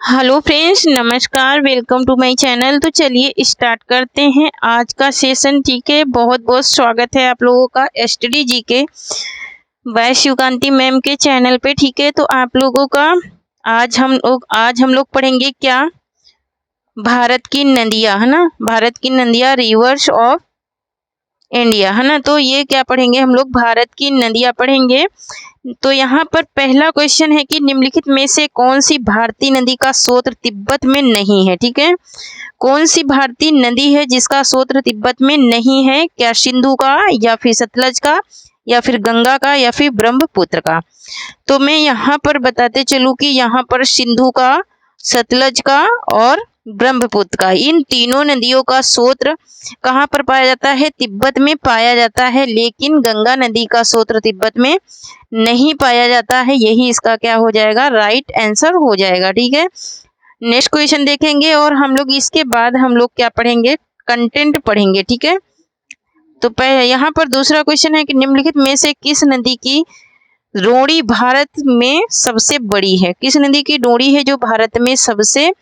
Hello friends, नमस्कार। Welcome to my channel. तो चलिए स्टार्ट करते हैं आज का सेशन। ठीक है, बहुत बहुत स्वागत है आप लोगों का एसटीडी जी के बाय शिवकांति मैम के चैनल पे। ठीक है, तो आप लोगों का आज हम लोग पढ़ेंगे क्या, भारत की नदियाँ, है ना। भारत की नदियाँ, रिवर्स ऑफ इंडिया, है ना। तो ये क्या पढ़ेंगे हम लोग, भारत की नदियाँ पढ़ेंगे। तो यहाँ पर पहला क्वेश्चन है कि निम्नलिखित में से कौन सी भारतीय नदी का स्रोत तिब्बत में नहीं है। ठीक है, कौन सी भारतीय नदी है जिसका स्रोत तिब्बत में नहीं है? क्या सिंधु का, या फिर सतलज का, या फिर गंगा का, या फिर ब्रह्मपुत्र का? तो मैं यहाँ पर बताते चलूँ कि यहाँ पर सिंधु का, सतलज का और ब्रह्मपुत्र का, इन तीनों नदियों का स्रोत कहाँ पर पाया जाता है? तिब्बत में पाया जाता है। लेकिन गंगा नदी का स्रोत तिब्बत में नहीं पाया जाता है। यही इसका क्या हो जाएगा, राइट आंसर हो जाएगा। ठीक है, नेक्स्ट क्वेश्चन देखेंगे और हम लोग इसके बाद हम लोग क्या पढ़ेंगे, कंटेंट पढ़ेंगे। ठीक है, तो यहाँ पर दूसरा क्वेश्चन है कि निम्नलिखित में से किस नदी की डोरी भारत में सबसे बड़ी है? किस नदी की डोरी है जो भारत में सबसे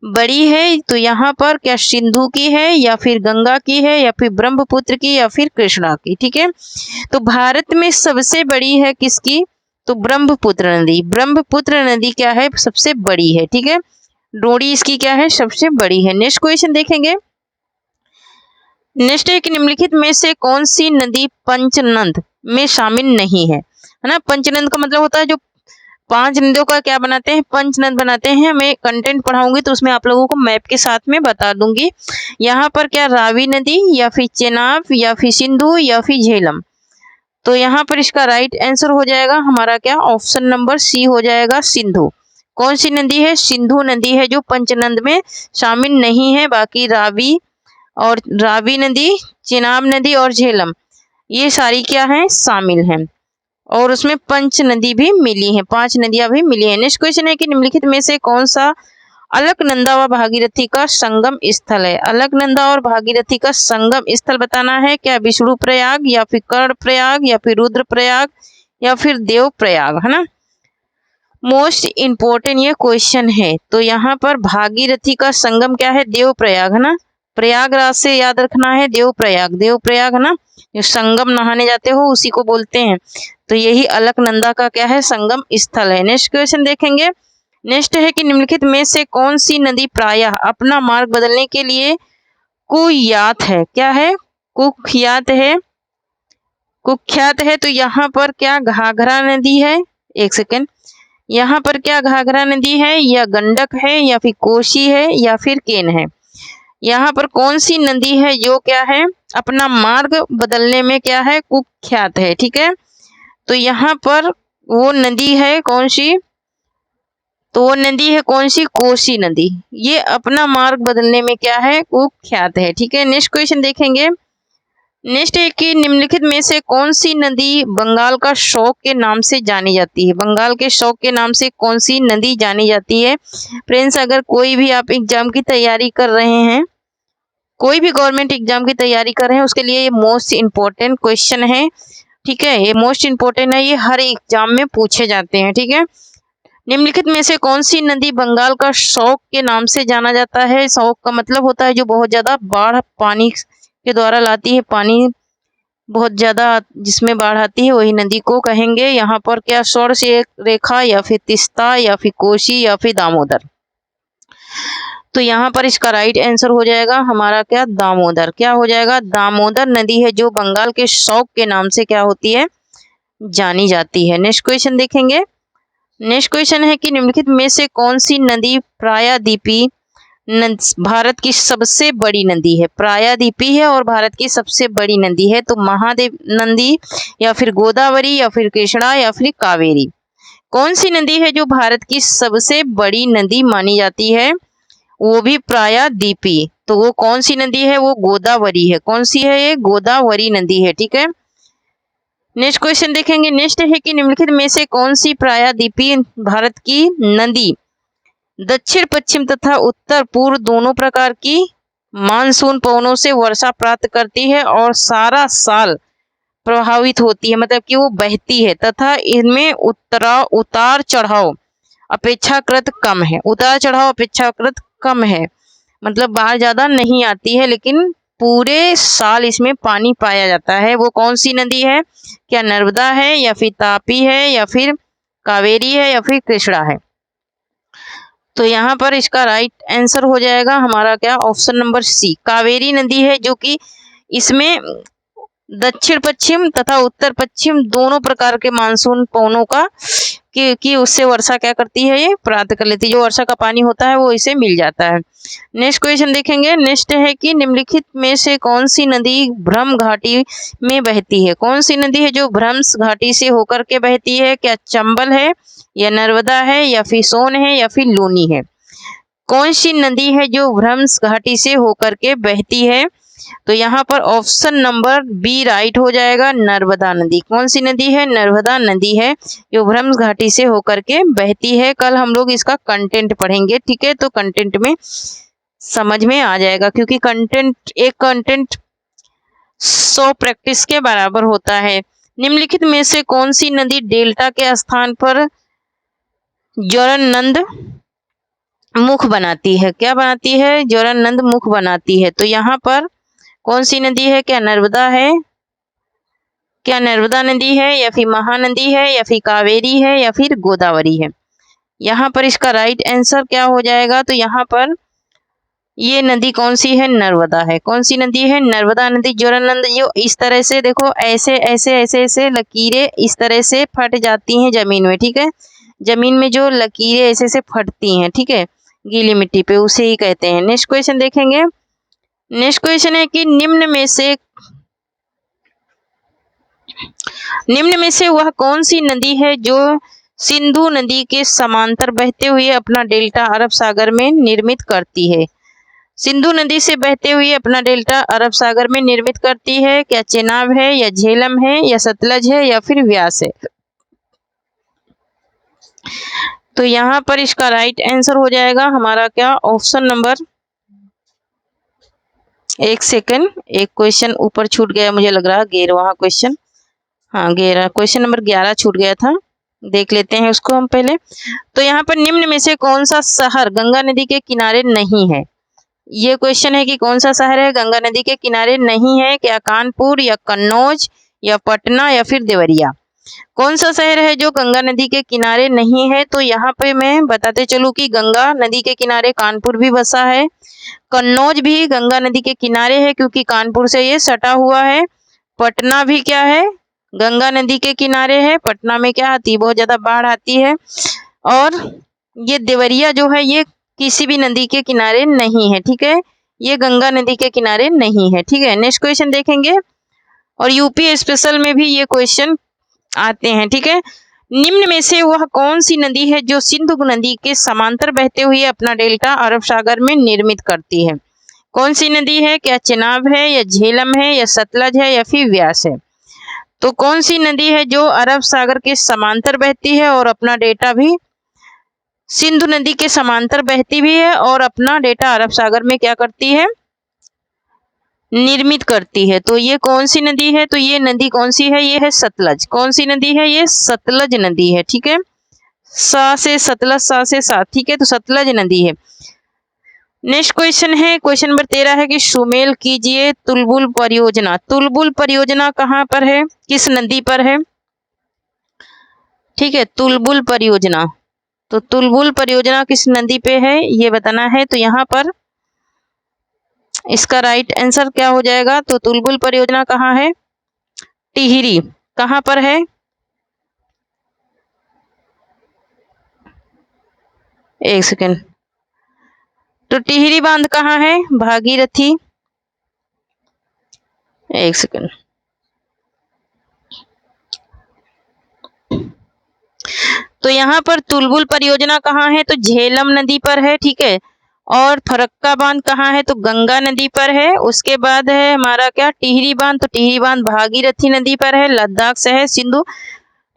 बड़ी है? तो यहाँ पर क्या सिंधु की है, या फिर गंगा की है, या फिर ब्रह्मपुत्र की, या फिर कृष्णा की? ठीक है, तो भारत में सबसे बड़ी है किसकी? तो ब्रह्मपुत्र नदी। ब्रह्मपुत्र नदी क्या है, सबसे बड़ी है। ठीक है, डोरी इसकी क्या है, सबसे बड़ी है। नेक्स्ट क्वेश्चन देखेंगे। नेक्स्ट है कि निम्नलिखित में से कौन सी नदी पंचनद में शामिल नहीं है? है ना, पंचनद का मतलब होता है जो 5 नदियों का क्या बनाते हैं, पंचनद बनाते हैं। मैं कंटेंट पढ़ाऊंगी तो उसमें आप लोगों को मैप के साथ में बता दूंगी। यहाँ पर क्या रावी नदी, या फिर चेनाब, या फिर सिंधु, या फिर झेलम? तो यहाँ पर इसका राइट आंसर हो जाएगा हमारा क्या, ऑप्शन नंबर सी हो जाएगा, सिंधु। कौन सी नदी है? सिंधु नदी है जो पंचनद में शामिल नहीं है। बाकी रावी नदी, चेनाब नदी और झेलम, ये सारी क्या है, शामिल हैं। और उसमें पंच नदी भी मिली है, 5 नदियां भी मिली है। नेक्स्ट क्वेश्चन है कि निम्नलिखित में से कौन सा अलकनंदा व भागीरथी का संगम स्थल है? अलकनंदा और भागीरथी का संगम स्थल बताना है। क्या विष्णु प्रयाग, या फिर कर्ण प्रयाग, या फिर रुद्र प्रयाग, या फिर देव प्रयाग? है ना, मोस्ट इम्पोर्टेंट ये क्वेश्चन है। तो यहाँ पर भागीरथी का संगम क्या है, देव प्रयाग, है ना। प्रयागराज से याद रखना है, देव प्रयाग, देव प्रयाग, है ना। जो संगम नहाने जाते हो उसी को बोलते हैं। तो यही अलकनंदा का क्या है, संगम स्थल है। नेक्स्ट क्वेश्चन देखेंगे। नेक्स्ट है कि निम्नलिखित में से कौन सी नदी प्रायः अपना मार्ग बदलने के लिए कुख्यात है? क्या है, कुख्यात है, कुख्यात है। तो यहाँ पर क्या घाघरा नदी है, एक सेकेंड, यहाँ पर क्या घाघरा नदी है, या गंडक है, या फिर कोसी है, या फिर केन है? यहाँ पर कौन सी नदी है जो क्या है, अपना मार्ग बदलने में क्या है, कुख्यात है? ठीक है, तो यहाँ पर वो नदी है कौन सी, तो वो नदी है कौन सी, कोसी नदी। ये अपना मार्ग बदलने में क्या है, कुख्यात है। ठीक है, नेक्स्ट क्वेश्चन देखेंगे। नेक्स्ट है कि निम्नलिखित में से कौन सी नदी बंगाल का शौक के नाम से जानी जाती है? बंगाल के शौक के नाम से कौन सी नदी जानी जाती है? फ्रेंड्स, अगर कोई भी आप एग्जाम की तैयारी कर रहे हैं, कोई भी गवर्नमेंट एग्जाम की तैयारी कर रहे हैं, उसके लिए ये मोस्ट इम्पोर्टेंट क्वेश्चन है। ठीक है, ये मोस्ट इम्पोर्टेंट है, ये हर एग्जाम में पूछे जाते हैं। ठीक है, निम्नलिखित में से कौन सी नदी बंगाल का शौक के नाम से जाना जाता है? शौक का मतलब होता है जो बहुत ज्यादा बाढ़ पानी के द्वारा लाती है, पानी बहुत ज्यादा जिसमें बाढ़ आती है वही नदी को कहेंगे। यहाँ पर क्या स्वर्ण से रेखा, या फिर तिस्ता, या फिर कोसी, या फिर दामोदर? तो यहाँ पर इसका राइट आंसर हो जाएगा हमारा क्या, दामोदर। क्या हो जाएगा, दामोदर नदी है जो बंगाल के शौक के नाम से क्या होती है, जानी जाती है। नेक्स्ट क्वेश्चन देखेंगे। नेक्स्ट क्वेश्चन है कि निम्नलिखित में से कौन सी नदी प्रायद्वीपी भारत की सबसे बड़ी नदी है? प्रायद्वीपी है और भारत की सबसे बड़ी नदी है। तो महादेव नदी, या फिर गोदावरी, या फिर कृष्णा, या फिर कावेरी? कौन सी नदी है जो भारत की सबसे बड़ी नदी मानी जाती है, वो भी प्रायद्वीपी? तो वो कौन सी नदी है, वो गोदावरी है। कौन सी है ये, गोदावरी नदी है। ठीक है, नेक्स्ट क्वेश्चन देखेंगे। नेक्स्ट है कि निम्नलिखित में से कौन सी प्रायद्वीपी भारत की नदी दक्षिण पश्चिम तथा उत्तर पूर्व दोनों प्रकार की मानसून पवनों से वर्षा प्राप्त करती है और सारा साल प्रभावित होती है, मतलब कि वो बहती है, तथा इनमें उतार चढ़ाव अपेक्षाकृत कम है। उतार चढ़ाव अपेक्षाकृत कम है, मतलब बाढ़ ज्यादा नहीं आती है, लेकिन पूरे साल इसमें पानी पाया जाता है। वो कौन सी नदी है? क्या नर्मदा है, या फिर तापी है, या फिर कावेरी है, या फिर कृष्णा है? तो यहाँ पर इसका राइट आंसर हो जाएगा हमारा क्या, ऑप्शन नंबर सी, कावेरी नदी है, जो कि इसमें दक्षिण पश्चिम तथा उत्तर पश्चिम दोनों प्रकार के मानसून पवनों का कि उससे वर्षा क्या करती है, ये प्राप्त कर लेती है। जो वर्षा का पानी होता है वो इसे मिल जाता है। नेक्स्ट क्वेश्चन देखेंगे। नेक्स्ट है कि निम्नलिखित में से कौन सी नदी भ्रम घाटी में बहती है? कौन सी नदी है जो भ्रम्स घाटी से होकर के बहती है? क्या चंबल है, या नर्मदा है, या फिर सोन है, या फिर लूनी है? कौन सी नदी है जो भ्रम्स घाटी से होकर के बहती है? तो यहाँ पर ऑप्शन नंबर बी राइट हो जाएगा, नर्मदा नदी। कौन सी नदी है? नर्मदा नदी है, जो भ्रम्स घाटी से होकर के बहती है। कल हम लोग इसका कंटेंट पढ़ेंगे, ठीक है? तो कंटेंट में समझ में आ जाएगा, क्योंकि एक कंटेंट 100 प्रैक्टिस के बराबर होता है। निम्नलिखित में से कौन सी नदी डेल्टा के स्थान पर जोरनंद मुख बनाती है? क्या बनाती है? जोरनंद मुख बनाती है। तो यहाँ पर कौन सी नदी है? क्या नर्मदा है? क्या नर्मदा नदी है, या फिर महानदी है, या फिर कावेरी है, या फिर गोदावरी है? यहाँ पर इसका राइट आंसर क्या हो जाएगा? तो यहाँ पर ये नदी कौन सी है? नर्मदा है। कौन सी नदी है? नर्मदा नदी। जोरनंद जो इस तरह से देखो, ऐसे ऐसे ऐसे ऐसे लकीरें इस तरह से फट जाती हैं जमीन में, ठीक है? जमीन में जो लकीरें ऐसे से फटती हैं, ठीक है, गीली मिट्टी पे, उसे ही कहते हैं। नेक्स्ट क्वेश्चन देखेंगे। नेक्स्ट क्वेश्चन है कि निम्न में से वह कौन सी नदी है जो सिंधु नदी के समांतर बहते हुए अपना डेल्टा अरब सागर में निर्मित करती है? सिंधु नदी से बहते हुए अपना डेल्टा अरब सागर में निर्मित करती है। क्या चेनाब है, या झेलम है, या सतलज है, या फिर व्यास है? तो यहाँ पर इसका राइट आंसर हो जाएगा हमारा क्या, ऑप्शन नंबर, एक सेकंड, एक क्वेश्चन ऊपर छूट गया, मुझे लग रहा 11वां क्वेश्चन, हाँ 11, क्वेश्चन नंबर 11 छूट गया था, देख लेते हैं उसको हम पहले। तो यहाँ पर निम्न में से कौन सा शहर गंगा नदी के किनारे नहीं है? ये क्वेश्चन है कि कौन सा शहर है गंगा नदी के किनारे नहीं है? क्या कानपुर, या कन्नौज, या पटना, या फिर देवरिया? कौन सा शहर है जो गंगा नदी के किनारे नहीं है? तो यहाँ पे मैं बताते चलूं कि गंगा नदी के किनारे कानपुर भी बसा है, कन्नौज भी गंगा नदी के किनारे है क्योंकि कानपुर से ये सटा हुआ है, पटना भी क्या है, गंगा नदी के किनारे है। पटना में क्या आती है, बहुत ज्यादा बाढ़ आती है। और ये देवरिया जो है ये किसी भी नदी के किनारे नहीं है, ठीक है, ये गंगा नदी के किनारे नहीं है, ठीक है। नेक्स्ट क्वेश्चन देखेंगे, और यूपी स्पेशल में भी ये क्वेश्चन आते हैं, ठीक है। निम्न में से वह कौन सी नदी है जो सिंधु नदी के समांतर बहते हुए अपना डेल्टा अरब सागर में निर्मित करती है? कौन सी नदी है? क्या चेनाब है, या झेलम है, या सतलज है, या फिर व्यास है? तो कौन सी नदी है जो अरब सागर के समांतर बहती है और अपना डेटा भी सिंधु नदी के समांतर बहती भी है और अपना डेटा अरब सागर में क्या करती है, निर्मित करती है? तो ये कौन सी नदी है? तो ये नदी कौन सी है? ये है सतलज। कौन सी नदी है? ये सतलज नदी है, ठीक है, सा से सतलज, सा से सात, ठीक है, तो सतलज नदी है। नेक्स्ट क्वेश्चन है, क्वेश्चन नंबर 13 है कि सुमेल कीजिए तुलबुल परियोजना। तुलबुल परियोजना कहाँ पर है, किस नदी पर है? ठीक है, तुलबुल परियोजना, तो तुलबुल परियोजना किस नदी पे है ये बताना है। तो यहाँ पर इसका राइट आंसर क्या हो जाएगा? तो तुलबुल परियोजना कहाँ है? टिहरी। कहाँ पर है? एक सेकेंड, तो टिहरी बांध कहाँ है? भागीरथी। एक सेकेंड, तो यहाँ पर तुलबुल परियोजना कहाँ है? तो झेलम नदी पर है, ठीक है। और फरक्का बांध कहाँ है? तो गंगा नदी पर है। उसके बाद है हमारा क्या, टिहरी बांध, तो टिहरी बांध भागीरथी नदी पर है, लद्दाख से है, सिंधु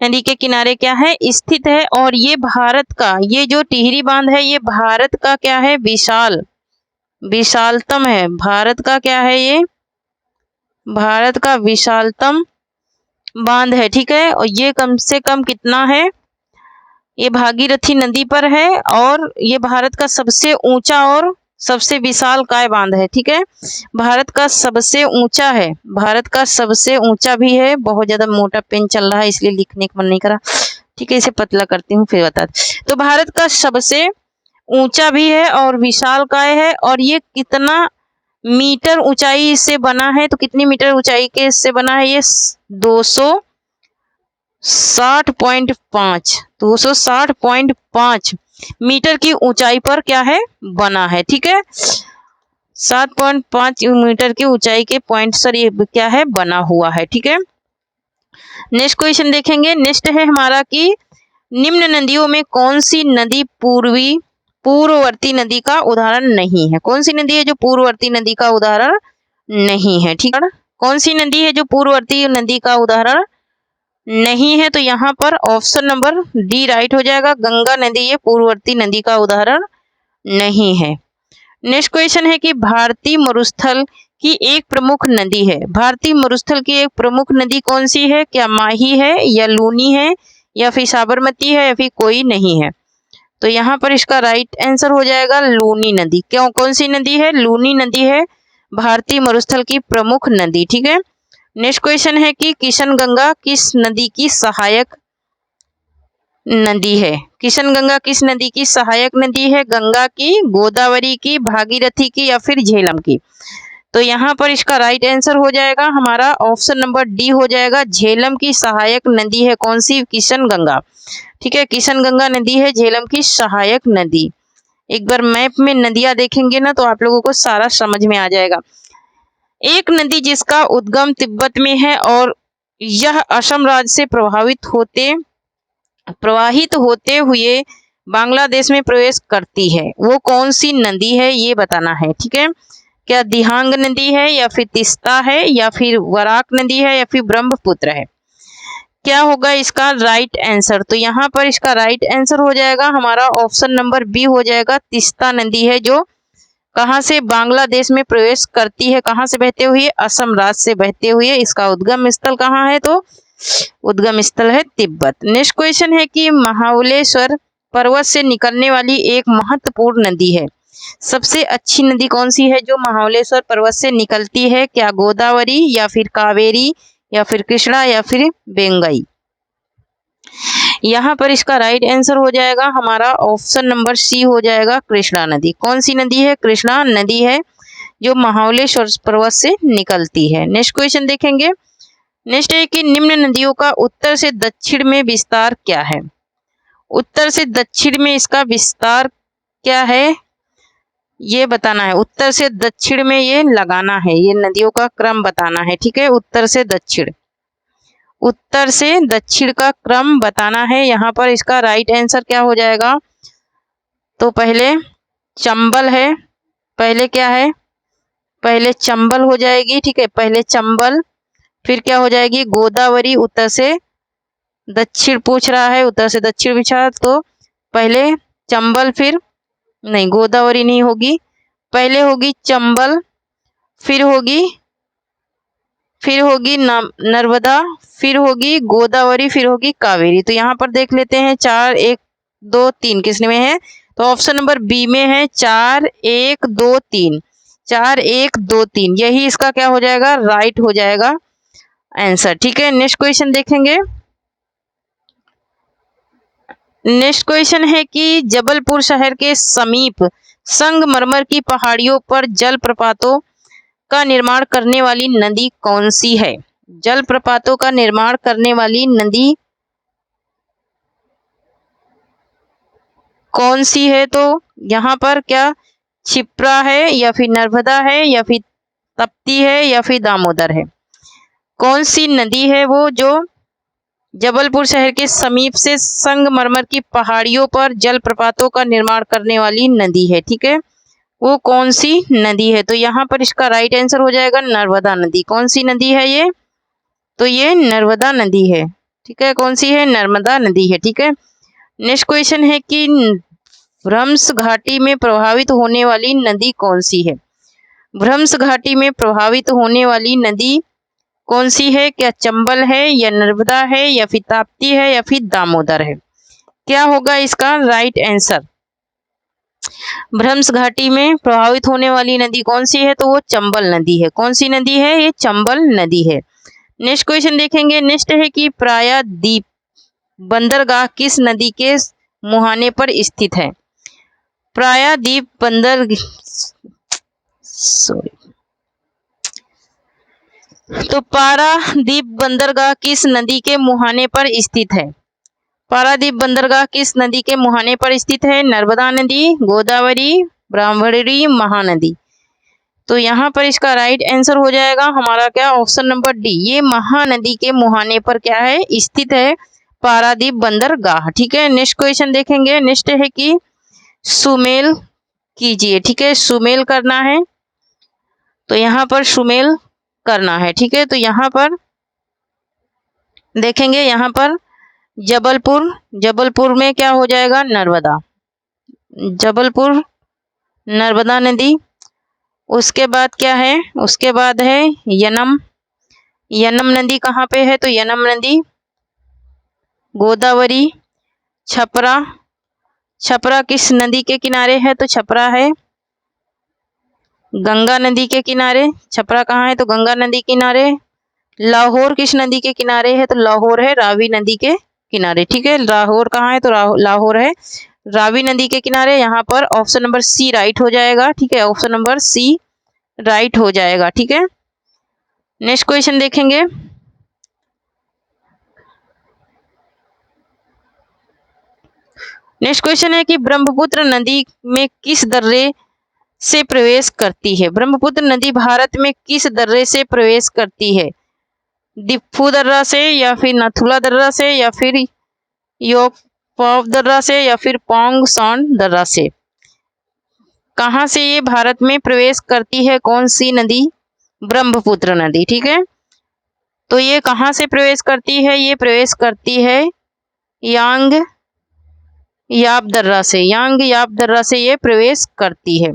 नदी के किनारे क्या है, स्थित है। और ये भारत का, ये जो टिहरी बांध है ये भारत का क्या है, विशालतम है। भारत का क्या है, ये भारत का विशालतम बांध है, ठीक है। और ये कम से कम कितना है, ये भागीरथी नदी पर है और ये भारत का सबसे ऊंचा और सबसे विशाल काय बांध है। ठीक है, भारत का सबसे ऊंचा है, भारत का सबसे ऊंचा भी है। बहुत ज्यादा मोटा पेन चल रहा है इसलिए लिखने का मन नहीं करा। ठीक है, इसे पतला करती हूँ फिर बता। तो भारत का सबसे ऊंचा भी है और विशाल काय है। और ये कितना मीटर ऊंचाई से बना है, तो कितनी मीटर ऊंचाई के इससे बना है? ये 260.5 मीटर की ऊंचाई पर क्या है? बना है। ठीक है, 7.5 मीटर की ऊंचाई के पॉइंट सर ये क्या है? बना हुआ है। ठीक है, नेक्स्ट क्वेश्चन देखेंगे। नेक्स्ट है हमारा कि निम्न नदियों में कौन सी नदी पूर्ववर्ती नदी का उदाहरण नहीं है? कौन सी नदी है जो पूर्ववर्ती नदी का उदाहरण नहीं है? ठीक है, कौन सी नदी है जो पूर्ववर्ती नदी का उदाहरण नहीं है? तो यहाँ पर ऑप्शन नंबर डी राइट हो जाएगा, गंगा नदी ये पूर्ववर्ती नदी का उदाहरण नहीं है। नेक्स्ट क्वेश्चन है कि भारतीय मरुस्थल की एक प्रमुख नदी है। भारतीय मरुस्थल की एक प्रमुख नदी कौन सी है? क्या माही है या लूनी है या फिर साबरमती है या फिर कोई नहीं है? तो यहाँ पर इसका राइट आंसर हो जाएगा लूनी नदी। क्यों? कौन सी नदी है? लूनी नदी है भारतीय मरुस्थल की प्रमुख नदी। ठीक है, नेक्स्ट क्वेश्चन है कि किशनगंगा किस नदी की सहायक नदी है? किशनगंगा किस नदी की सहायक नदी है? गंगा की, गोदावरी की, भागीरथी की या फिर झेलम की? तो यहाँ पर इसका राइट आंसर हो जाएगा हमारा ऑप्शन नंबर डी हो जाएगा, झेलम की सहायक नदी है। कौन सी? किशनगंगा। ठीक है, किशनगंगा नदी है झेलम की सहायक नदी। एक बार मैप में नदियां देखेंगे ना तो आप लोगों को सारा समझ में आ जाएगा। एक नदी जिसका उद्गम तिब्बत में है और यह असम राज्य से प्रवाहित होते हुए बांग्लादेश में प्रवेश करती है, वो कौन सी नदी है ये बताना है। ठीक है, क्या दिहांग नदी है या फिर तिस्ता है या फिर वराक नदी है या फिर ब्रह्मपुत्र है? क्या होगा इसका राइट आंसर? तो यहाँ पर इसका राइट आंसर हो जाएगा हमारा ऑप्शन नंबर बी हो जाएगा, तिस्ता नदी है जो कहाँ से? बांग्लादेश में प्रवेश करती है। कहाँ से बहते हुए? असम राज्य से बहते हुए। इसका उद्गम स्थल कहाँ है? तो उद्गम स्थल है तिब्बत। नेक्स्ट क्वेश्चन है कि महाबलेश्वर पर्वत से निकलने वाली एक महत्वपूर्ण नदी है। सबसे अच्छी नदी कौन सी है जो महाबलेश्वर पर्वत से निकलती है? क्या गोदावरी या फिर कावेरी या फिर कृष्णा या फिर बेंगई? यहाँ पर इसका राइट आंसर हो जाएगा हमारा ऑप्शन नंबर सी हो जाएगा, कृष्णा नदी। कौन सी नदी है? कृष्णा नदी है जो महाबलेश्वर पर्वत से निकलती है। नेक्स्ट क्वेश्चन देखेंगे। नेक्स्ट है कि निम्न नदियों का उत्तर से दक्षिण में विस्तार क्या है? उत्तर से दक्षिण में इसका विस्तार क्या है ये बताना है। उत्तर से दक्षिण में ये लगाना है, ये नदियों का क्रम बताना है। ठीक है, उत्तर से दक्षिण, उत्तर से दक्षिण का क्रम बताना है। यहाँ पर इसका राइट आंसर क्या हो जाएगा? तो पहले चंबल है, पहले क्या है? पहले चंबल हो जाएगी। ठीक है, पहले चंबल, फिर क्या हो जाएगी? गोदावरी। उत्तर से दक्षिण पूछ रहा है, उत्तर से दक्षिण पूछा तो पहले चंबल, फिर नहीं गोदावरी नहीं होगी, पहले होगी चंबल, फिर होगी नर्मदा, फिर होगी गोदावरी, फिर होगी कावेरी। तो यहाँ पर देख लेते हैं 4 1 2 3 किसने में है? तो ऑप्शन नंबर बी में है 4 1 2 3, 4 1 2 3 यही इसका क्या हो जाएगा? राइट हो जाएगा आंसर। ठीक है, नेक्स्ट क्वेश्चन देखेंगे। नेक्स्ट क्वेश्चन है कि जबलपुर शहर के समीप संगमरमर की पहाड़ियों पर जलप्रपातों का निर्माण करने वाली नदी कौन सी है? जलप्रपातों का निर्माण करने वाली नदी कौन सी है? तो यहाँ पर क्या क्षिप्रा है या फिर नर्मदा है या फिर तप्ती है या फिर दामोदर है? कौन सी नदी है वो जो जबलपुर शहर के समीप से संगमरमर की पहाड़ियों पर जलप्रपातों का निर्माण करने वाली नदी है? ठीक है, वो कौन सी नदी है? तो यहाँ पर इसका राइट आंसर हो जाएगा नर्मदा नदी। कौन सी नदी है ये? तो ये नर्मदा नदी है। ठीक है, कौन सी है? नर्मदा नदी है। ठीक है, नेक्स्ट क्वेश्चन है कि भ्रंश घाटी में प्रभावित होने वाली नदी कौन सी है? भ्रंश घाटी में प्रभावित होने वाली नदी कौन सी है? क्या चंबल है या नर्मदा है या फिर ताप्ती है या फिर दामोदर है? क्या होगा इसका राइट आंसर? भ्रंश घाटी में प्रभावित होने वाली नदी कौन सी है? तो वो चंबल नदी है। कौन सी नदी है? ये चंबल नदी है। नेक्स्ट क्वेश्चन देखेंगे। नेक्स्ट है कि प्रायद्वीप बंदरगाह किस नदी के मुहाने पर स्थित है? प्रायद्वीप पारादीप बंदरगाह किस नदी के मुहाने पर स्थित है? पारादीप बंदरगाह किस नदी के मुहाने पर स्थित है? नर्मदा नदी, गोदावरी, ब्रह्मणी, महानदी। तो यहाँ पर इसका राइट आंसर हो जाएगा हमारा क्या? Option number D. ये महानदी के मुहाने पर क्या है? स्थित है पारादीप बंदरगाह। ठीक है। नेक्स्ट क्वेश्चन देखेंगे। नेक्स्ट है कि सुमेल कीजिए। ठीक है, सुमेल करना है। तो यहाँ पर सुमेल करना है। ठीक है, तो यहाँ पर देखेंगे। यहाँ पर जबलपुर में क्या हो जाएगा? नर्मदा, जबलपुर नर्मदा नदी। उसके बाद क्या है? उसके बाद है यनम नदी कहाँ पे है? तो यनम नदी, गोदावरी, छपरा किस नदी के किनारे है? तो छपरा है गंगा नदी के किनारे। छपरा कहाँ है? तो गंगा नदी किनारे। लाहौर किस नदी के किनारे है? तो लाहौर है रावी नदी के किनारे। ठीक है, लाहौर कहाँ है? तो लाहौर है रावी नदी के किनारे। यहाँ पर ऑप्शन नंबर सी राइट हो जाएगा। ठीक है, ऑप्शन नंबर सी राइट हो जाएगा। ठीक है। नेक्स्ट क्वेश्चन देखेंगे। नेक्स्ट क्वेश्चन है कि ब्रह्मपुत्र नदी में किस दर्रे से प्रवेश करती है? ब्रह्मपुत्र नदी भारत में किस दर्रे से प्रवेश करती है? दिफू दर्रा से, या फिर नथुला दर्रा से, या फिर योगपाव दर्रा से, या फिर पोंग सॉन दर्रा से? कहाँ से ये भारत में प्रवेश करती है? कौन सी नदी? ब्रह्मपुत्र नदी। ठीक है, तो ये कहाँ से प्रवेश करती है? ये प्रवेश करती है यांग याप दर्रा से। यांग याप दर्रा से ये प्रवेश करती है।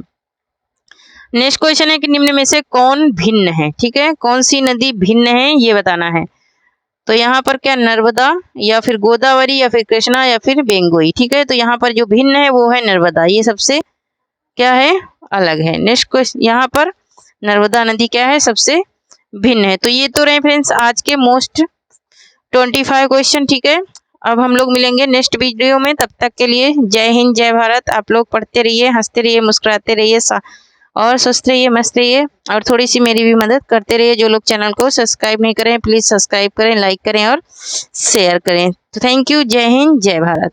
नेक्स्ट क्वेश्चन है कि निम्न में से कौन भिन्न है? ठीक है, कौन सी नदी भिन्न है ये बताना है। तो यहाँ पर क्या? नर्मदा, या फिर गोदावरी, या फिर कृष्णा, या फिर बेंगोई। ठीक है, तो यहाँ पर जो भिन्न है वो है नर्मदा। ये सबसे क्या है? अलग है। नेक्स्ट क्वेश्चन, यहाँ पर नर्मदा नदी क्या है? सबसे भिन्न है। तो ये तो रहे फ्रेंड्स आज के मोस्ट 25 क्वेश्चन। ठीक है, अब हम लोग मिलेंगे नेक्स्ट वीडियो में। तब तक के लिए जय हिंद, जय भारत। आप लोग पढ़ते रहिए, हंसते रहिए, मुस्कुराते रहिए और स्वस्थ रहिए, मस्त रहिए, और थोड़ी सी मेरी भी मदद करते रहिए। जो लोग चैनल को सब्सक्राइब नहीं करें प्लीज़ सब्सक्राइब करें, लाइक करें और शेयर करें। तो थैंक यू। जय हिंद, जय भारत।